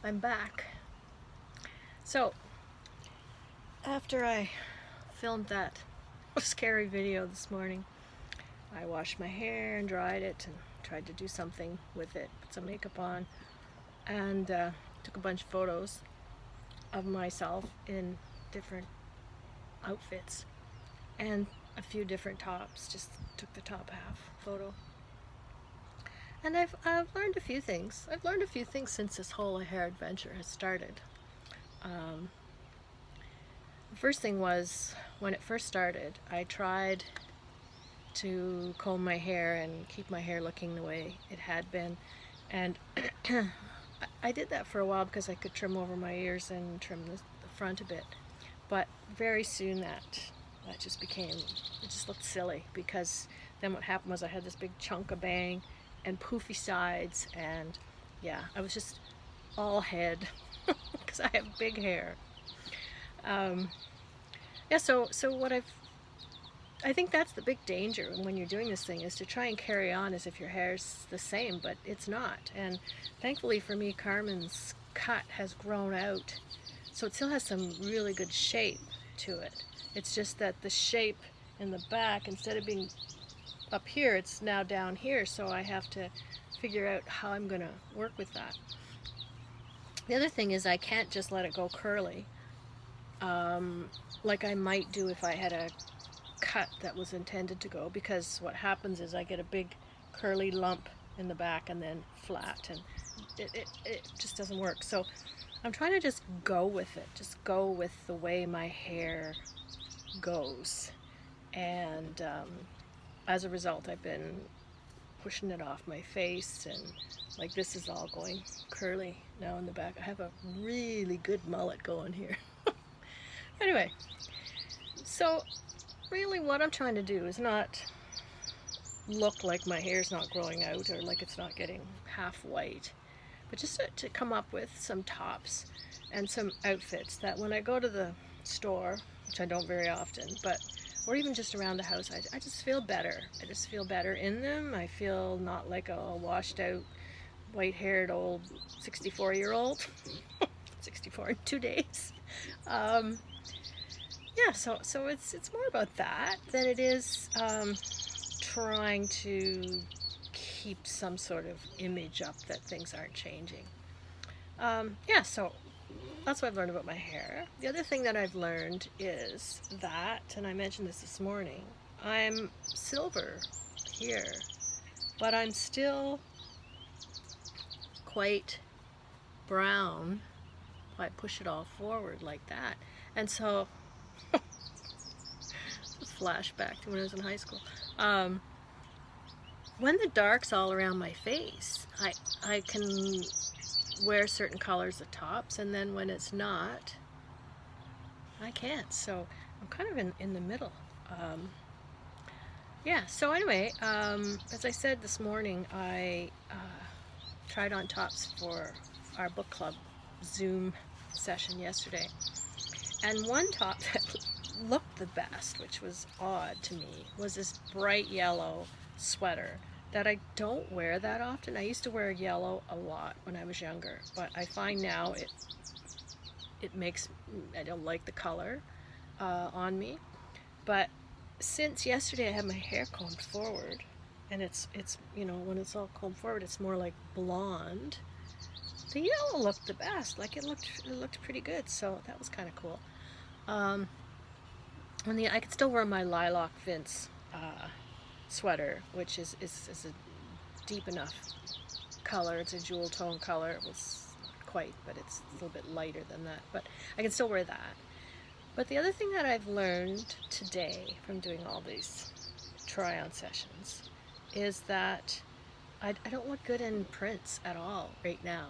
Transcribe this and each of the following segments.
I'm back. So, after I filmed that scary video this morning, I washed my hair and dried it and tried to do something with it, put some makeup on, and took a bunch of photos of myself in different outfits and a few different tops. Just took the top half photo. And I've learned a few things. I've learned a few things since this whole hair adventure has started. Um, The first thing was when it first started, I tried to comb my hair and keep my hair looking the way it had been. And I did that for a while because I could trim over my ears and trim the front a bit. But very soon that just became, it just looked silly, because then what happened was I had this big chunk of bang and poofy sides, and yeah, I was just all head because I have big hair. Um, yeah, so I think that's the big danger when you're doing this thing, is to try and carry on as if your hair's the same, but it's not. And thankfully for me, Carmen's cut has grown out, so it still has some really good shape to it. It's just that the shape in the back, instead of being up here, it's now down here, so I have to figure out how I'm going to work with that. The other thing is I can't just let it go curly, like I might do if I had a cut that was intended to go, because what happens is I get a big curly lump in the back and then flat, and it just doesn't work. So I'm trying to just go with it, just go with the way my hair goes. And as a result, I've been pushing it off my face, and like this is all going curly now in the back. I have a really good mullet going here. Anyway, so really what I'm trying to do is not look like my hair's not growing out or like it's not getting half white, but just to come up with some tops and some outfits that when I go to the store, which I don't very often, but or even just around the house, I just feel better. I just feel better in them. I feel not like a washed out, white haired old 64-year-old. 64 in 2 days. Um, yeah, so it's more about that than it is trying to keep some sort of image up that things aren't changing. Yeah, so that's what I've learned about my hair. The other thing that I've learned is that, and I mentioned this morning, I'm silver here, but I'm still quite brown if I push it all forward like that. And so, flashback to when I was in high school. When the dark's all around my face, I can wear certain colors of tops, and then when it's not, I can't. So I'm kind of in the middle. Yeah, so anyway, as I said this morning, I tried on tops for our book club Zoom session yesterday. And one top that looked the best, which was odd to me, was this bright yellow sweater that I don't wear that often. I used to wear yellow a lot when I was younger, but I find now it makes, I don't like the color on me. But since yesterday I had my hair combed forward, and it's when it's all combed forward, it's more like blonde. The yellow looked the best. Like it looked pretty good. So that was kind of cool. Um, I could still wear my lilac Vince sweater, which is a deep enough color. It's a jewel tone color. It was not quite, but it's a little bit lighter than that. But I can still wear that. But the other thing that I've learned today from doing all these try-on sessions is that I don't look good in prints at all right now.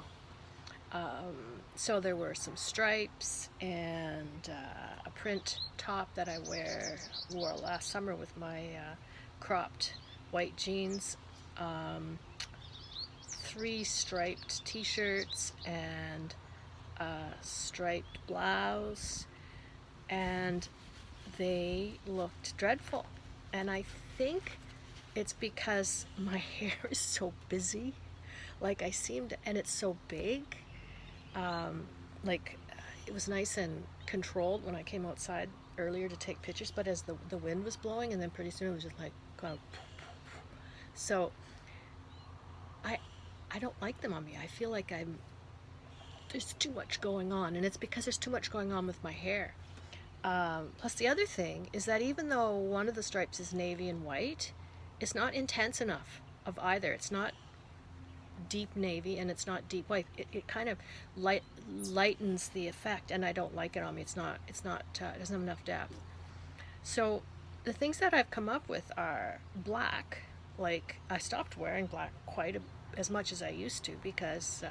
So there were some stripes and a print top that I wore last summer with my cropped white jeans, 3 striped t-shirts, and a striped blouse, and they looked dreadful. And I think it's because my hair is so busy, like I seem to, and it's so big Like it was nice and controlled when I came outside earlier to take pictures, but as the wind was blowing, and then pretty soon it was just like kind of. So I I don't like them on me. I feel like there's too much going on, and it's because there's too much going on with my hair. Plus, the other thing is that even though one of the stripes is navy and white, it's not intense enough of either. It's not deep navy and it's not deep white. It kind of lightens the effect, and I don't like it on me. It doesn't have enough depth. So the things that I've come up with are black. Like I stopped wearing black as much as I used to because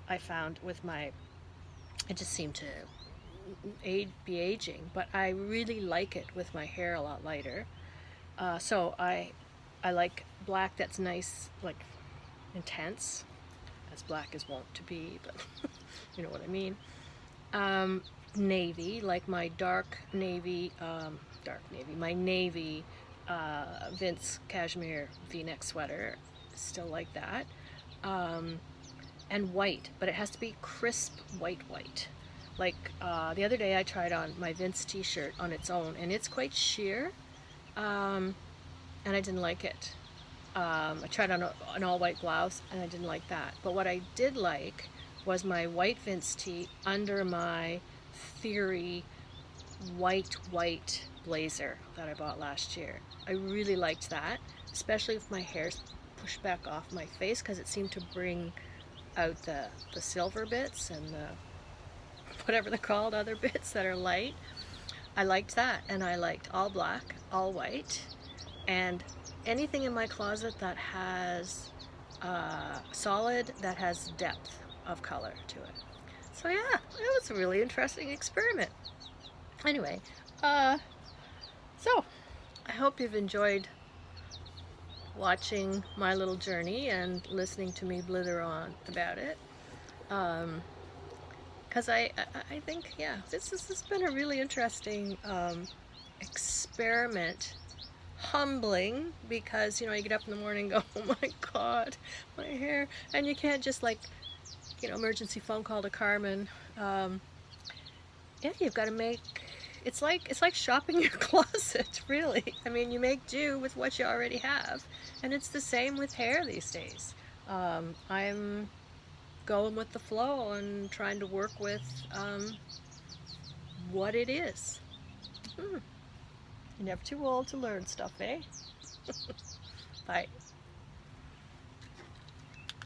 I found with my it just seemed to be aging, but I really like it with my hair a lot lighter. So I like black that's nice, like intense, as black as wont to be, but you know what I mean. Navy, like my dark navy, my navy Vince cashmere V-neck sweater, still like that. And white, but it has to be crisp white. Like the other day I tried on my Vince t-shirt on its own, and it's quite sheer, and I didn't like it. I tried on an all-white blouse, and I didn't like that. But what I did like was my white Vince tee under my Theory white blazer that I bought last year. I really liked that, especially if my hair's pushed back off my face, because it seemed to bring out the silver bits and the whatever they're called, other bits that are light. I liked that, and I liked all black, all white, and anything in my closet that has solid, that has depth of color to it. So yeah, it was a really interesting experiment. Anyway, so I hope you've enjoyed watching my little journey and listening to me blither on about it. Because I think, yeah, this has been a really interesting experiment. Humbling, because you get up in the morning and go, oh my god, my hair, and you can't just emergency phone call to Carmen. Yeah, you've got to make it's like shopping your closet, really. I mean, you make do with what you already have, and it's the same with hair these days. I'm going with the flow and trying to work with what it is. You're never too old to learn stuff, eh? Bye.